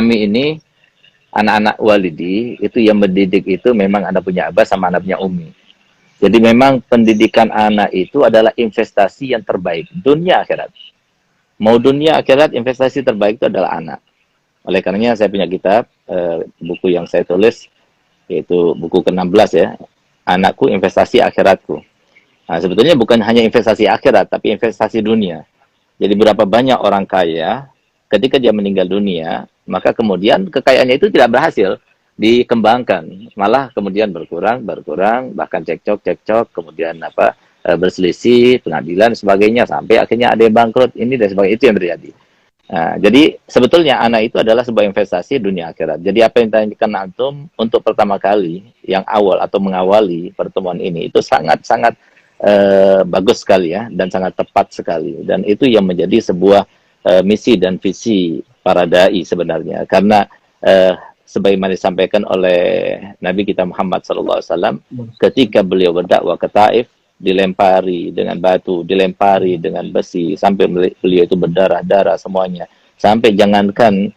kami ini anak-anak walidi itu yang mendidik itu memang anak punya abah sama anak punya umi. Jadi memang pendidikan anak itu adalah investasi yang terbaik dunia akhirat. Mau dunia akhirat, investasi terbaik itu adalah anak. Oleh karenanya saya punya kitab, buku yang saya tulis, yaitu buku ke-16 ya, Anakku Investasi Akhiratku. Nah, sebetulnya bukan hanya investasi akhirat, tapi investasi dunia. Jadi berapa banyak orang kaya, ketika dia meninggal dunia, maka kemudian kekayaannya itu tidak berhasil dikembangkan. Malah kemudian berkurang, bahkan cekcok, kemudian berselisih, pengadilan, sebagainya, sampai akhirnya ada yang bangkrut, ini dan sebagainya, itu yang terjadi. Nah, jadi sebetulnya anak itu adalah sebuah investasi dunia akhirat. Jadi apa yang ditanyakan antum untuk pertama kali yang awal atau mengawali pertemuan ini itu sangat-sangat bagus sekali ya dan sangat tepat sekali. Dan itu yang menjadi sebuah misi dan visi para dai sebenarnya. Karena sebagaimana disampaikan oleh Nabi kita Muhammad SAW ketika beliau berdakwah ke Taif, dilempari dengan batu, dilempari dengan besi, sampai beliau itu berdarah-darah semuanya. Sampai jangankan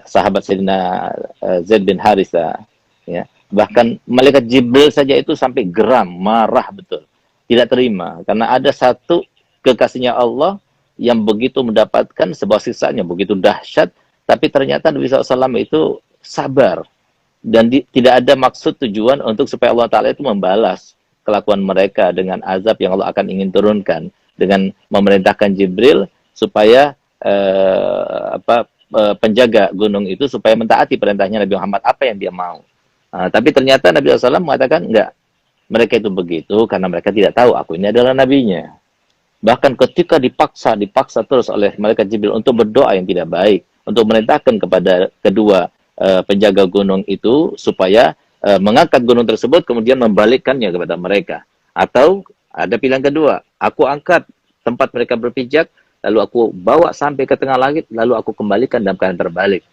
sahabat Sayyidina Zaid bin Haritha, ya, bahkan malaikat Jibril saja itu sampai geram, marah betul, tidak terima, karena ada satu kekasihnya Allah yang begitu mendapatkan sebuah siksaan yang begitu dahsyat, tapi ternyata Nabi SAW itu sabar, dan tidak ada maksud tujuan untuk supaya Allah Ta'ala itu membalas kelakuan mereka dengan azab yang Allah akan ingin turunkan dengan memerintahkan Jibril supaya penjaga gunung itu supaya mentaati perintahnya Nabi Muhammad apa yang dia mau. Tapi ternyata Nabi SAW mengatakan enggak, mereka itu begitu karena mereka tidak tahu aku ini adalah nabinya. Bahkan ketika dipaksa terus oleh malaikat Jibril untuk berdoa yang tidak baik, untuk merintahkan kepada kedua penjaga gunung itu supaya mengangkat gunung tersebut kemudian membalikkannya kepada mereka. Atau ada pilihan kedua, aku angkat tempat mereka berpijak, lalu aku bawa sampai ke tengah langit, lalu aku kembalikan dalam keadaan terbalik.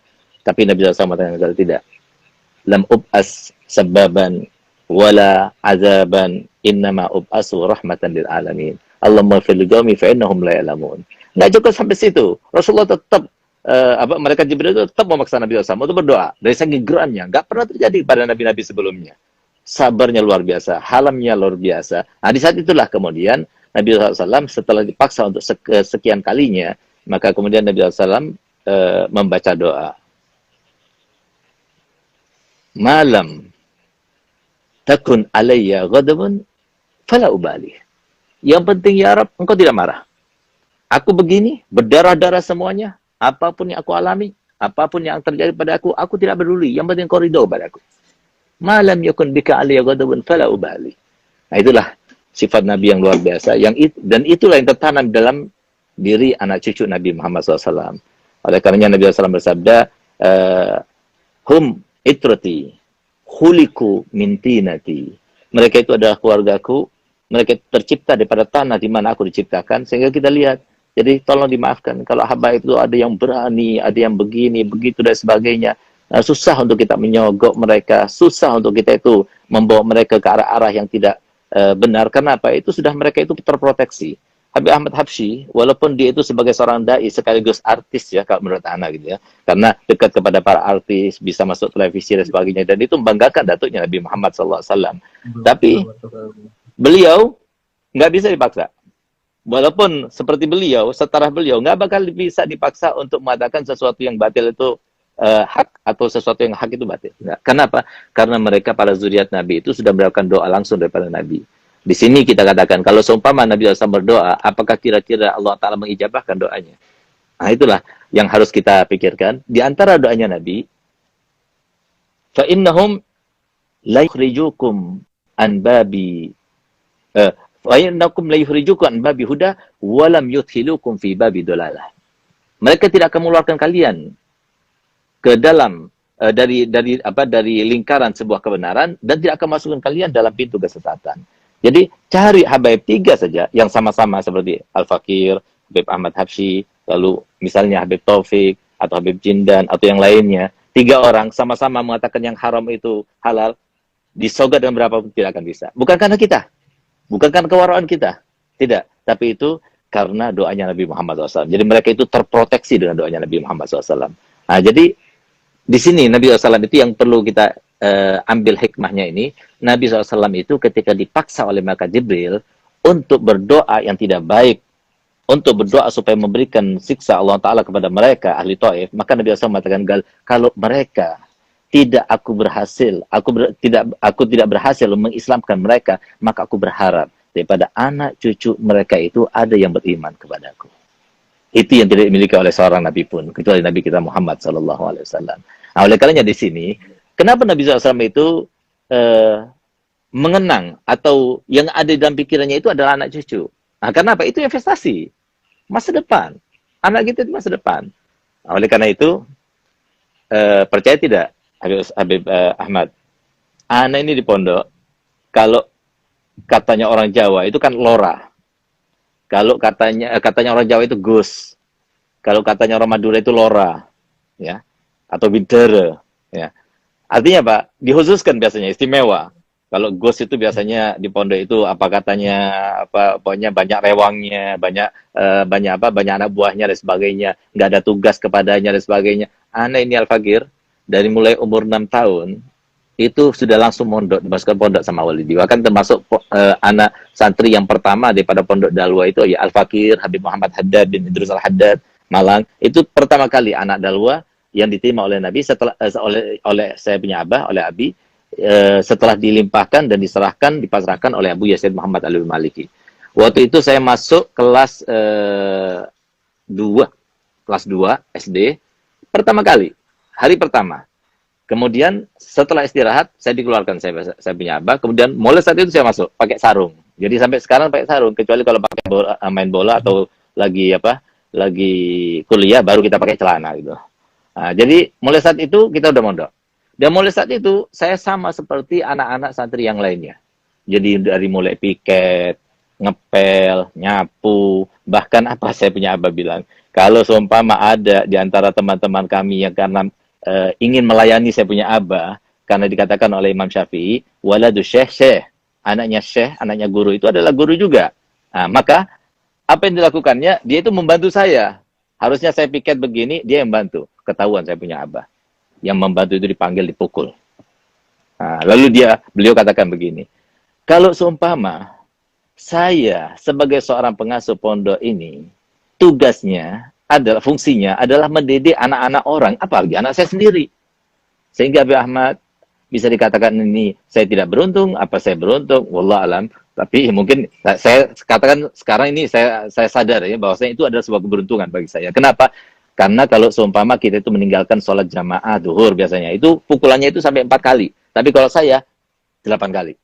Tapi Nabi SAW mengatakan tidak. Lam ub'as sababan wala azaban, innama ub'asu rahmatan lil alamin. Allahumma fil qaumi fa innahum la ya'lamun. Enggak cukup sampai situ. Rasulullah tetap mereka Jibril itu tetap memaksa Nabi SAW untuk berdoa dari saking geramnya, nggak pernah terjadi pada nabi-nabi sebelumnya. Sabarnya luar biasa, halamnya luar biasa. Nah, di saat itulah kemudian Nabi SAW setelah dipaksa untuk sekian kalinya, maka kemudian Nabi SAW membaca doa. Malam takun alayya ghadabun fala ubali. Yang penting ya Rabb, engkau tidak marah. Aku begini, berdarah-darah semuanya. Apapun yang aku alami, apapun yang terjadi pada aku tidak peduli. Yang penting kau ridho padaku. Malam yakun bika aliyya ghadabun fala ubali. Nah, itulah sifat Nabi yang luar biasa. Dan itulah yang tertanam dalam diri anak cucu Nabi Muhammad SAW. Oleh karenanya Nabi SAW bersabda, hum itrati, khuliku min tinati. Mereka itu adalah keluargaku. Mereka tercipta daripada tanah di mana aku diciptakan. Sehingga kita lihat, jadi tolong dimaafkan kalau habaib itu ada yang berani, ada yang begini, begitu dan sebagainya. Susah untuk kita menyogok mereka, susah untuk kita itu membawa mereka ke arah-arah yang tidak benar. Karena apa? Itu sudah mereka itu terproteksi. Habib Ahmad Habsyi, walaupun dia itu sebagai seorang dai sekaligus artis ya kalau menurut Ana gitu ya, karena dekat kepada para artis, bisa masuk televisi dan sebagainya, dan itu membanggakan datuknya Nabi Muhammad SAW. Tapi beliau nggak bisa dipaksa. Walaupun seperti beliau, setara beliau, nggak bakal bisa dipaksa untuk mengatakan sesuatu yang batil itu hak, atau sesuatu yang hak itu batil. Nggak. Kenapa? Karena mereka para zuriat Nabi itu sudah mendapatkan doa langsung daripada Nabi. Di sini kita katakan, kalau seumpama Nabi SAW berdoa, apakah kira-kira Allah Ta'ala mengijabahkan doanya? Nah, itulah yang harus kita pikirkan. Di antara doanya Nabi, فَإِنَّهُمْ لَا يُخْرِجُكُمْ عَنْ بَابِ وَإِنَّكُمْ لَا يُخْرِجُكُمْ عَنْ بَابِ هُدَى وَلَمْ يُدْخِلُكُمْ فِي بَابِ ضَلَالَةٍ. Mereka tidak akan mengeluarkan kalian ke dalam dari lingkaran sebuah kebenaran dan tidak akan masukkan kalian dalam pintu kesesatan. Jadi cari habaib 3 saja yang sama-sama seperti Al-Fakir, Habib Ahmad Habsyi, lalu misalnya Habib Taufik atau Habib Jindan atau yang lainnya. 3 orang sama-sama mengatakan yang haram itu halal, disogat dengan berapapun tidak akan bisa. Bukan karena kita, bukan karena kewaraan kita, tidak. Tapi itu karena doanya Nabi Muhammad SAW. Jadi mereka itu terproteksi dengan doanya Nabi Muhammad SAW. Nah, jadi di sini Nabi SAW itu yang perlu kita ambil hikmahnya ini. Nabi SAW itu ketika dipaksa oleh malaikat Jibril untuk berdoa yang tidak baik, untuk berdoa supaya memberikan siksa Allah Ta'ala kepada mereka, ahli Taif, maka Nabi SAW mengatakan, kalau mereka tidak aku tidak berhasil mengislamkan mereka, maka aku berharap daripada anak cucu mereka itu ada yang beriman kepadaku. Itu yang tidak dimiliki oleh seorang nabi pun, kecuali Nabi kita Muhammad SAW. Nah, oleh karenanya di sini, kenapa Nabi SAW itu mengenang atau yang ada dalam pikirannya itu adalah anak cucu? Nah, karena apa? Itu investasi masa depan. Anak kita itu masa depan. Nah, oleh karena itu, percaya tidak, Habib Ahmad, anak ini di pondok, kalau katanya orang Jawa itu kan lora. Kalau katanya orang Jawa itu gus. Kalau katanya orang Madura itu lora, ya, atau bidara, ya. Artinya Pak, dikhususkan biasanya istimewa. Kalau gus itu biasanya di pondok itu apa katanya, apa pokoknya banyak rewangnya, banyak anak buahnya dan sebagainya, nggak ada tugas kepadanya dan sebagainya. Anak ini Al-Fakir dari mulai umur 6 tahun itu sudah langsung mondok, dimasukkan pondok sama Walidi. Bahkan termasuk anak santri yang pertama daripada pondok Dalwa itu ya Al-Fakir Habib Muhammad Haddad bin Idrus Al-Haddad Malang. Itu pertama kali anak Dalwa yang diterima oleh Nabi setelah oleh saya punya abah, oleh Abi, setelah dilimpahkan dan diserahkan, dipasrahkan oleh Abu Yazid Muhammad Alwi Maliki. Waktu itu saya masuk kelas 2 SD pertama kali, hari pertama. Kemudian setelah istirahat saya dikeluarkan, saya punya abah. Kemudian mulai saat itu saya masuk pakai sarung. Jadi sampai sekarang pakai sarung, kecuali kalau pakai main bola atau lagi kuliah baru kita pakai celana gitu. Nah, jadi mulai saat itu kita udah mondok. Dan mulai saat itu saya sama seperti anak-anak santri yang lainnya. Jadi dari mulai piket, ngepel, nyapu, bahkan apa saya punya abah bilang, kalau seumpama ada di antara teman-teman kami yang karena ingin melayani saya punya abah, karena dikatakan oleh Imam Syafi'i, waladu syekh, anaknya guru itu adalah guru juga. Nah, maka apa yang dilakukannya? Dia itu membantu saya. Harusnya saya piket begini, dia yang bantu. Ketahuan saya punya abah. Yang membantu itu dipanggil, dipukul. Nah, lalu beliau katakan begini, kalau seumpama saya sebagai seorang pengasuh pondok ini, fungsinya adalah mendidik anak-anak orang, apalagi anak saya sendiri. Sehingga Habib Ahmad bisa dikatakan ini saya tidak beruntung, apa saya beruntung, wallah alam. Tapi mungkin saya katakan sekarang ini saya sadar ya bahwasanya itu adalah sebuah keberuntungan bagi saya. Kenapa? Karena kalau seumpama kita itu meninggalkan sholat jamaah duhur biasanya, itu pukulannya itu sampai 4 kali. Tapi kalau saya 8 kali.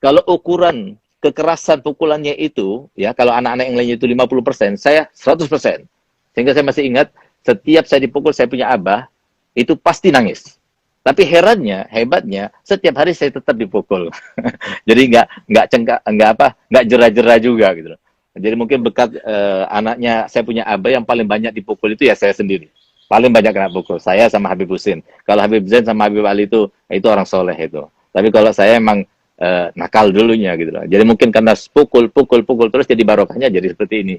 Kalau ukuran kekerasan pukulannya itu, ya kalau anak-anak yang lainnya itu 50%, saya 100%. Sehingga saya masih ingat, setiap saya dipukul, saya punya abah, itu pasti nangis. Tapi hebatnya, setiap hari saya tetap dipukul. Jadi nggak jera-jera juga gitu. Jadi mungkin bekat anaknya, saya punya abah yang paling banyak dipukul itu ya saya sendiri. Paling banyak kena pukul, saya sama Habib Husin. Kalau Habib Zain sama Habib Ali itu orang soleh itu. Tapi kalau saya emang nakal dulunya gitu loh. Jadi mungkin karena pukul terus jadi barokahnya jadi seperti ini.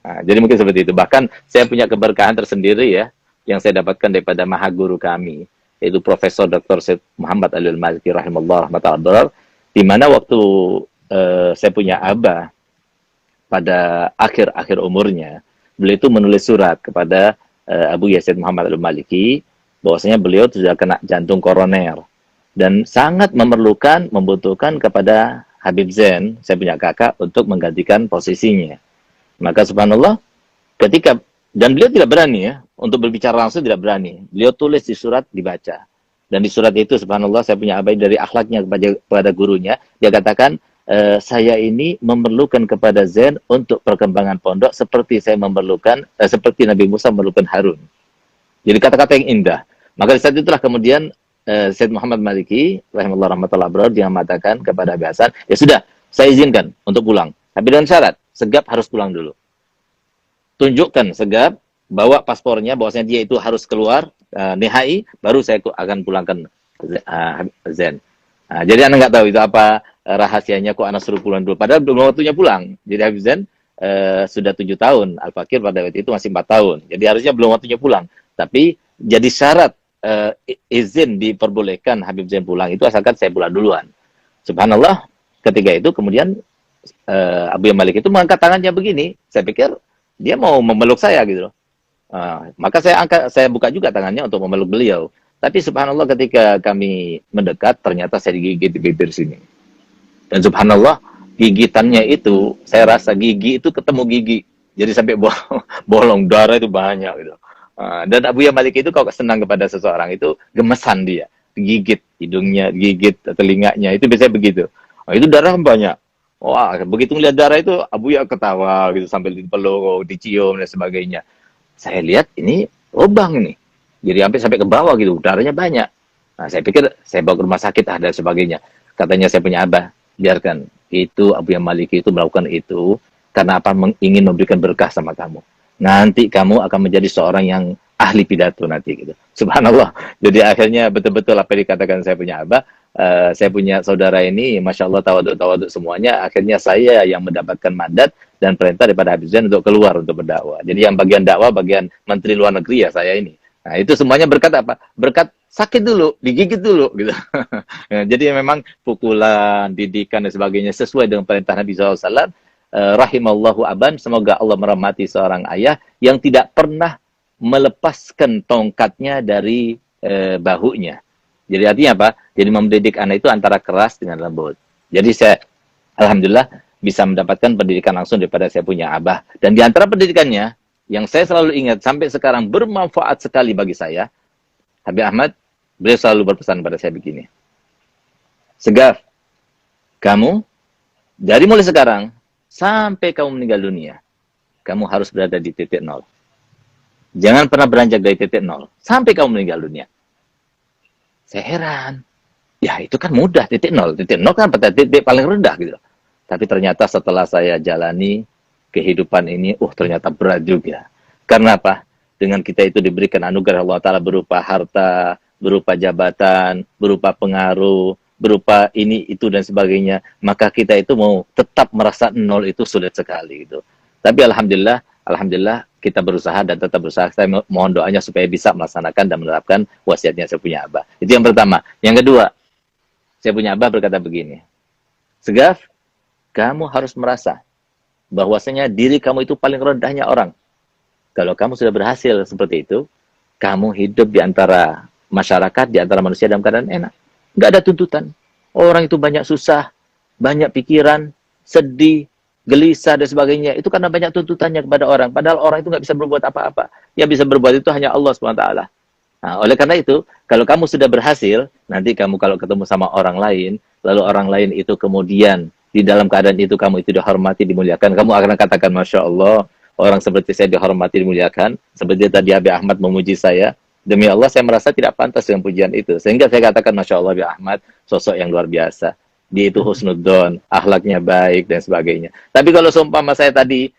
Nah, jadi mungkin seperti itu. Bahkan saya punya keberkahan tersendiri ya yang saya dapatkan daripada maha guru kami, yaitu Profesor Dr. Syed Muhammad Alwi Maliki rahimahullah rahmatullah, di mana waktu saya punya abah pada akhir umurnya, beliau itu menulis surat kepada Abu Yazid Muhammad Alwi Maliki bahwasanya beliau sudah kena jantung koroner dan sangat membutuhkan kepada Habib Zain, saya punya kakak, untuk menggantikan posisinya. Maka subhanallah, dan beliau tidak berani ya, untuk berbicara langsung tidak berani. Beliau tulis di surat, dibaca. Dan di surat itu subhanallah, saya punya abah dari akhlaknya kepada gurunya, dia katakan, saya ini memerlukan kepada Zain untuk perkembangan pondok seperti seperti Nabi Musa memerlukan Harun. Jadi kata-kata yang indah. Maka di saat itulah kemudian Syed Muhammad Maliki rahimahullah rahmatullah bro, dia mengatakan kepada Habib Hasan, ya sudah, saya izinkan untuk pulang. Tapi dengan syarat, Segap harus pulang dulu. Tunjukkan Segap, bawa paspornya, bahwasanya dia itu harus keluar nihai, baru saya akan pulangkan Zain. Nah, jadi Anda nggak tahu itu apa rahasianya kok Anda suruh pulang dulu. Padahal belum waktunya pulang. Jadi Habib Zain sudah 7 tahun, Al-Fakir pada waktu itu masih 4 tahun. Jadi harusnya belum waktunya pulang. Tapi jadi syarat izin diperbolehkan Habib Zain pulang itu asalkan saya pulang duluan. Subhanallah, ketika itu kemudian Abu Malik itu mengangkat tangannya begini. Saya pikir dia mau memeluk saya gitu loh. Maka saya buka juga tangannya untuk memeluk beliau. Tapi subhanallah ketika kami mendekat, ternyata saya digigit di bibir sini. Dan subhanallah, gigitannya itu, saya rasa gigi itu ketemu gigi. Jadi sampai bolong, darah itu banyak gitu. Dan Abu Malik itu kalau senang kepada seseorang itu gemesan dia. Gigit hidungnya, gigit telinganya, itu biasanya begitu. Itu darah banyak. Wah, begitu melihat darah itu, Abu Ya ketawa gitu sambil dipeluk, dicium dan sebagainya. Saya lihat ini lubang ini. Jadi sampai ke bawah gitu, darahnya banyak. Nah, saya pikir saya bawa ke rumah sakit dan sebagainya. Katanya saya punya abah, biarkan. Itu Abu Malik itu melakukan itu karena apa? Ingin memberikan berkah sama kamu. Nanti kamu akan menjadi seorang yang ahli pidato nanti gitu. Subhanallah. Jadi akhirnya betul-betul apa yang dikatakan saya punya abah, saya punya saudara ini, masya Allah tawaduk semuanya. Akhirnya saya yang mendapatkan mandat dan perintah daripada Habib Zain untuk keluar untuk berdakwah. Jadi yang bagian dakwah, bagian menteri luar negeri ya saya ini. Nah, itu semuanya berkat apa? Berkat sakit dulu, digigit dulu gitu. Jadi memang pukulan, didikan dan sebagainya sesuai dengan perintah Nabi SAW. Rahimallahu aban, semoga Allah merahmati seorang ayah yang tidak pernah melepaskan tongkatnya dari bahunya. Jadi artinya apa? Jadi mendidik anak itu antara keras dengan lembut. Jadi saya alhamdulillah bisa mendapatkan pendidikan langsung daripada saya punya abah. Dan di antara pendidikannya yang saya selalu ingat sampai sekarang bermanfaat sekali bagi saya, Habib Ahmad, beliau selalu berpesan pada saya begini. Segaf, kamu dari mulai sekarang sampai kamu meninggal dunia, kamu harus berada di titik nol. Jangan pernah beranjak dari titik nol sampai kamu meninggal dunia. Saya heran. Ya itu kan mudah, titik nol. Titik nol kan titik paling rendah gitu. Tapi ternyata setelah saya jalani kehidupan ini, ternyata berat juga. Karena apa? Dengan kita itu diberikan anugerah Allah Ta'ala berupa harta, berupa jabatan, berupa pengaruh, berupa ini, itu, dan sebagainya. Maka kita itu mau tetap merasa nol itu sulit sekali gitu. Tapi Alhamdulillah kita berusaha dan tetap berusaha. Saya mohon doanya supaya bisa melaksanakan dan menerapkan wasiatnya saya punya abah. Itu yang pertama. Yang kedua, saya punya abah berkata begini. Segaf, kamu harus merasa bahwasanya diri kamu itu paling rendahnya orang. Kalau kamu sudah berhasil seperti itu, kamu hidup di antara masyarakat, di antara manusia dalam keadaan enak. Nggak ada tuntutan. Orang itu banyak susah, banyak pikiran, sedih, gelisah, dan sebagainya. Itu karena banyak tuntutannya kepada orang. Padahal orang itu nggak bisa berbuat apa-apa. Yang bisa berbuat itu hanya Allah SWT. Nah, oleh karena itu, kalau kamu sudah berhasil, nanti kamu kalau ketemu sama orang lain, lalu orang lain itu kemudian di dalam keadaan itu kamu itu dihormati, dimuliakan, kamu akan katakan, Masya Allah, orang seperti saya dihormati, dimuliakan. Seperti tadi Habib Ahmad memuji saya. Demi Allah, saya merasa tidak pantas dengan pujian itu. Sehingga saya katakan, Masya Allah, Habib Ahmad, sosok yang luar biasa. Dia itu husnudzon, akhlaknya baik, dan sebagainya. Tapi kalau seumpama saya tadi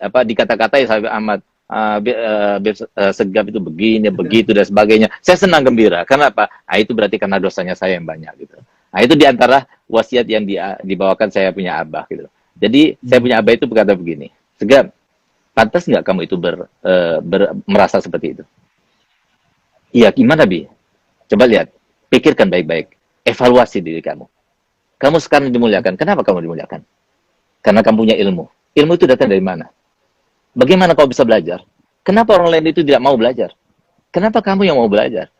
dikata-katai Habib Ahmad, Segaf itu begini, begitu, dan sebagainya. Saya senang gembira. Kenapa? Itu berarti karena dosanya saya yang banyak gitu. Itu diantara wasiat yang dibawakan saya punya abah gitu. Jadi saya punya abah itu berkata begini, Segaf, pantas nggak kamu itu merasa seperti itu? Iya, gimana Bi? Coba lihat, pikirkan baik-baik, evaluasi diri kamu. Kamu sekarang dimuliakan, kenapa kamu dimuliakan? Karena kamu punya ilmu. Ilmu itu datang dari mana? Bagaimana kau bisa belajar? Kenapa orang lain itu tidak mau belajar? Kenapa kamu yang mau belajar?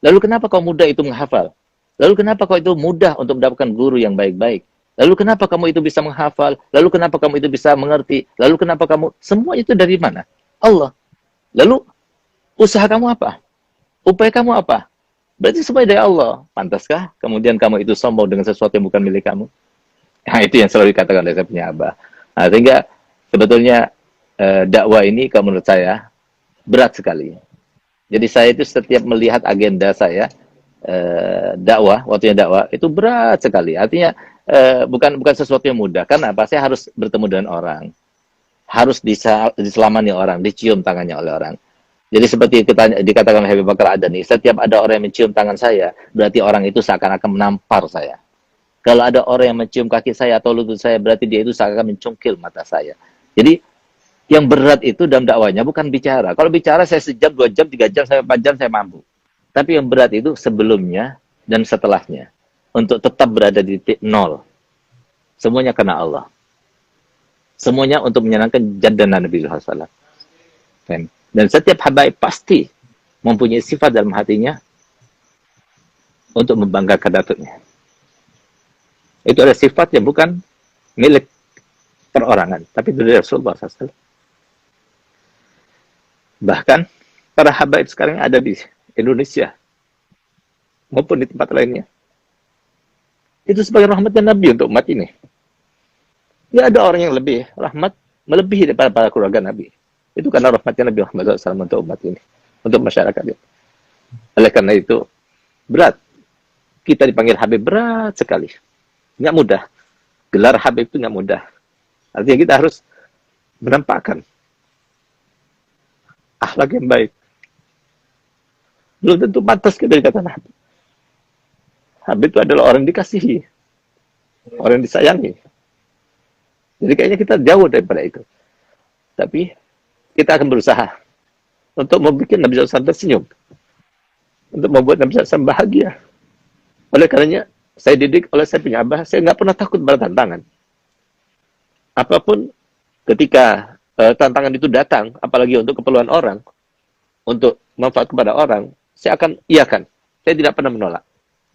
Lalu kenapa kau mudah itu menghafal? Lalu kenapa kau itu mudah untuk mendapatkan guru yang baik-baik? Lalu kenapa kamu itu bisa menghafal? Lalu kenapa kamu itu bisa mengerti? Lalu kenapa kamu... Semua itu dari mana? Allah. Lalu usaha kamu apa? Upaya kamu apa? Berarti semua dari Allah. Pantaskah kemudian kamu itu sombong dengan sesuatu yang bukan milik kamu? Nah, itu yang selalu dikatakan oleh saya punya abah. Nah, sehingga sebetulnya dakwah ini kalau menurut saya berat sekali. Jadi saya itu setiap melihat agenda saya dakwah, waktunya dakwah itu berat sekali. Artinya bukan sesuatu yang mudah. Karena apa? Saya harus bertemu dengan orang, harus diselamani orang, dicium tangannya oleh orang. Jadi seperti dikatakan oleh Habib Bakar Adani, setiap ada orang yang mencium tangan saya, berarti orang itu seakan-akan menampar saya. Kalau ada orang yang mencium kaki saya atau lutut saya, berarti dia itu seakan-akan mencungkil mata saya. Jadi Yang berat itu dalam dakwanya bukan bicara. Kalau bicara saya sejam, 2 jam, 3 jam, sampai 4 jam saya mampu. Tapi yang berat itu sebelumnya dan setelahnya. Untuk tetap berada di titik nol. Semuanya karena Allah. Semuanya untuk menyenangkan jandan Nabi SAW. Dan setiap habaib pasti mempunyai sifat dalam hatinya untuk membanggakan datuknya. Itu ada sifat yang bukan milik perorangan, tapi dari Rasulullah SAW. Bahkan para habaib sekarang ada di Indonesia maupun di tempat lainnya. Itu sebagai rahmatnya Nabi untuk umat ini. Ya ada orang yang lebih rahmat, melebihi daripada para keluarga Nabi. Itu karena rahmatnya Nabi Muhammad SAW untuk umat ini, untuk masyarakat ini. Oleh karena itu, berat. Kita dipanggil Habib berat sekali. Nggak mudah. Gelar Habib itu nggak mudah. Artinya kita harus menampakkan akhlak yang baik. Belum tentu pantas kita dikatakan Habib. Habib itu adalah orang yang dikasihi, orang yang disayangi. Jadi kayaknya kita jauh daripada itu. Tapi kita akan berusaha untuk membuat Nabi SAW tersenyum, untuk membuat Nabi SAW bahagia. Oleh karenanya, saya didik oleh saya punya abah, saya nggak pernah takut pada tantangan. Apapun ketika tantangan itu datang, apalagi untuk keperluan orang, untuk manfaat kepada orang, saya akan iakan. Saya tidak pernah menolak.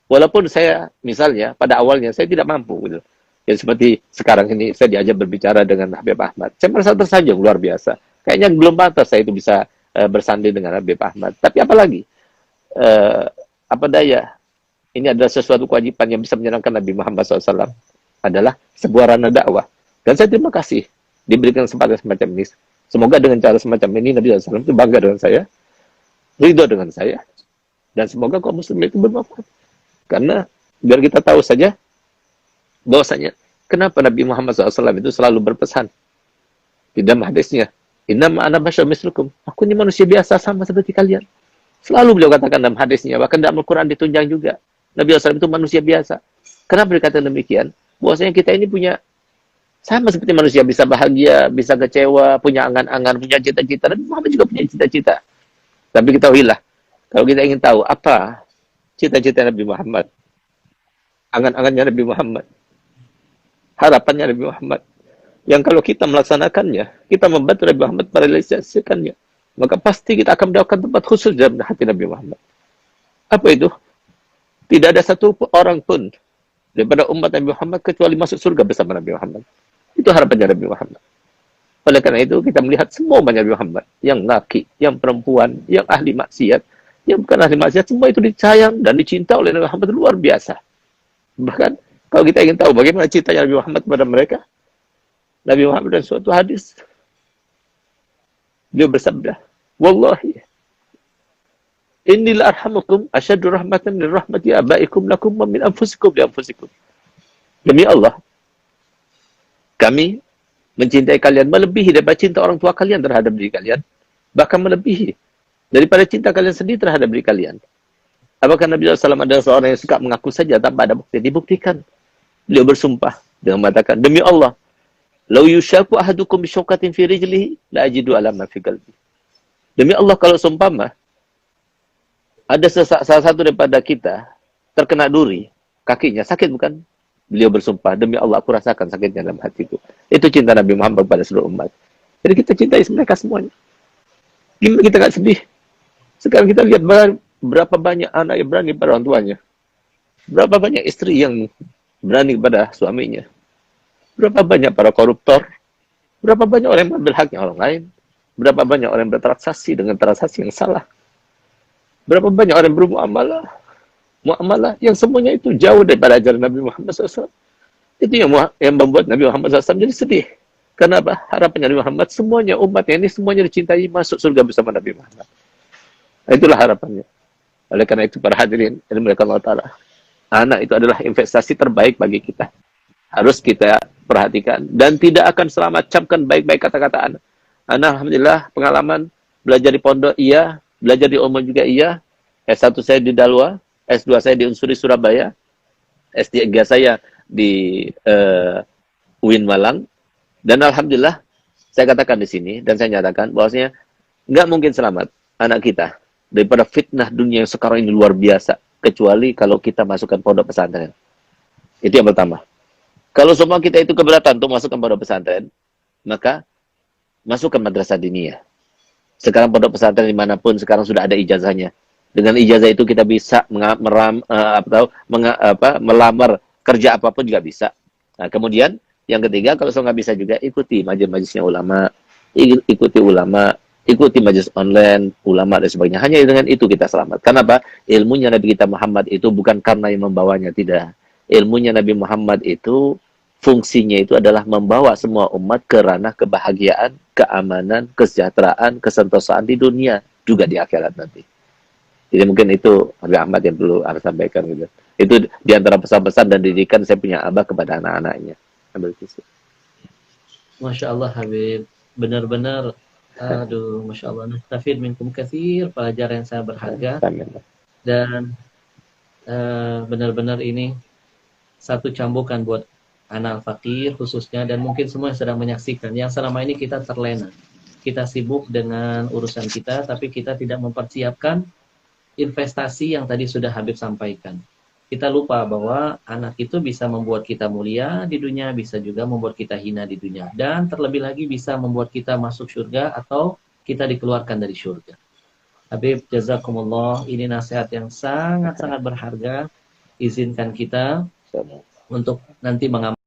Walaupun saya, misalnya, pada awalnya saya tidak mampu. Gitu. Ya, seperti sekarang ini, saya diajak berbicara dengan Habib Ahmad. Saya merasa tersanjung, luar biasa. Kayaknya belum pantas saya itu bisa bersanding dengan Habib Ahmad. Tapi apalagi, apa daya, ini adalah sesuatu kewajiban yang bisa menyenangkan Nabi Muhammad SAW. Adalah sebuah ranah dakwah. Dan saya terima kasih diberikan kesempatan semacam ini. Semoga dengan cara semacam ini Nabi SAW itu bangga dengan saya, ridho dengan saya, dan semoga kaum muslim itu bermanfaat. Karena biar kita tahu saja bahwasanya kenapa Nabi Muhammad SAW itu selalu berpesan di dalam hadisnya, innama ana basyarun mislukum, aku ini manusia biasa sama seperti kalian. Selalu beliau katakan dalam hadisnya, bahkan dalam Al-Quran ditunjang juga, Nabi SAW itu manusia biasa. Kenapa dikatakan demikian? Bahwasanya kita ini punya sama seperti manusia, bisa bahagia, bisa kecewa, punya angan-angan, punya cita-cita. Nabi Muhammad juga punya cita-cita. Tapi ketahuilah, kalau kita ingin tahu apa cita-cita Nabi Muhammad, angan-angannya Nabi Muhammad, harapannya Nabi Muhammad, yang kalau kita melaksanakannya, kita membantu Nabi Muhammad merealisasikannya, maka pasti kita akan mendapatkan tempat khusus dalam hati Nabi Muhammad. Apa itu? Tidak ada satu orang pun daripada umat Nabi Muhammad kecuali masuk surga bersama Nabi Muhammad. Itu harapannya Nabi Muhammad. Oleh karena itu kita melihat semua umat Nabi Muhammad, yang laki, yang perempuan, yang ahli maksiat, yang bukan ahli maksiat, semua itu disayang dan dicinta oleh Nabi Muhammad luar biasa. Bahkan kalau kita ingin tahu bagaimana cintanya Nabi Muhammad kepada mereka, Nabi Muhammad dan suatu hadis, beliau bersabda, wallahi inni la arhamukum asyaddu rahmatan min rahmati abaikum lakum wa min anfusikum li anfusikum. Demi Allah, kami mencintai kalian melebihi daripada cinta orang tua kalian terhadap diri kalian, bahkan melebihi daripada cinta kalian sendiri terhadap diri kalian. Apakah Nabi SAW adalah seorang yang suka mengaku saja tanpa ada bukti? Dibuktikan. Beliau bersumpah dengan mengatakan, demi Allah, lau yushaku ahadukum bisyaukatin fi rijlihi la ajidu ala ma fi qalbi. Demi Allah, kalau seumpama ada salah satu daripada kita terkena duri, kakinya sakit bukan? Beliau bersumpah, demi Allah aku rasakan sakitnya dalam hatiku. Itu cinta Nabi Muhammad pada seluruh umat. Jadi kita cintai mereka semuanya. Gimana kita gak sedih? Sekarang kita lihat berapa banyak anak yang berani pada orang tuanya. Berapa banyak istri yang berani kepada suaminya. Berapa banyak para koruptor. Berapa banyak orang yang mengambil haknya orang lain. Berapa banyak orang yang bertransaksi dengan transaksi yang salah. Berapa banyak orang yang bermuamalah. Muamalah yang semuanya itu jauh daripada ajaran Nabi Muhammad SAW. Itu yang membuat Nabi Muhammad SAW jadi sedih. Karena apa? Harapannya Nabi Muhammad, semuanya umatnya ini semuanya dicintai masuk surga bersama Nabi Muhammad. Nah, itulah harapannya. Oleh karena itu para hadirin yang dimuliakan Allah Ta'ala, anak itu adalah investasi terbaik bagi kita. Harus kita perhatikan. Dan tidak akan selamat camkan baik-baik kata-kata anak. Anak alhamdulillah pengalaman belajar di pondok iya, belajar di Oman juga iya. S1 saya di Dalwa, S2 saya di Unsuri Surabaya, S3 saya di UIN Malang. Dan alhamdulillah Saya katakan di sini dan saya nyatakan bahwasanya nggak mungkin selamat anak kita daripada fitnah dunia yang sekarang ini luar biasa, kecuali kalau kita masukkan pondok pesantren. Itu yang pertama. Kalau semua kita itu keberatan untuk masukkan pondok pesantren, maka masukkan madrasah diniyah. Sekarang pondok pesantren dimanapun sekarang sudah ada ijazahnya. Dengan ijazah itu kita bisa melamar kerja apapun juga bisa. Nah, kemudian yang ketiga, kalau nggak bisa juga ikuti majelis-majelisnya ulama, ikuti ulama, ikuti majelis online ulama dan sebagainya. Hanya dengan itu kita selamat. Kenapa? Ilmunya Nabi kita Muhammad itu bukan karena yang membawanya, tidak. Ilmunya Nabi Muhammad itu fungsinya itu adalah membawa semua umat ke ranah kebahagiaan, keamanan, kesejahteraan, kesentosaan di dunia juga di akhirat nanti. Jadi mungkin itu Habib Ahmad yang perlu harus sampaikan gitu. Itu diantara pesan-pesan dan didikan saya punya abah kepada anak-anaknya. Masya Allah Habib, benar-benar, aduh, Masya Allah, nastafid minkum katsir, pelajaran yang sangat berharga, dan benar-benar ini satu cambukan buat anak fakir khususnya, dan mungkin semua yang sedang menyaksikan, yang selama ini kita terlena, kita sibuk dengan urusan kita, tapi kita tidak mempersiapkan investasi yang tadi sudah Habib sampaikan. Kita lupa bahwa anak itu bisa membuat kita mulia di dunia, bisa juga membuat kita hina di dunia. Dan terlebih lagi bisa membuat kita masuk surga atau kita dikeluarkan dari surga. Habib, jazakumullah, ini nasihat yang sangat-sangat berharga. Izinkan kita untuk nanti mengamalkan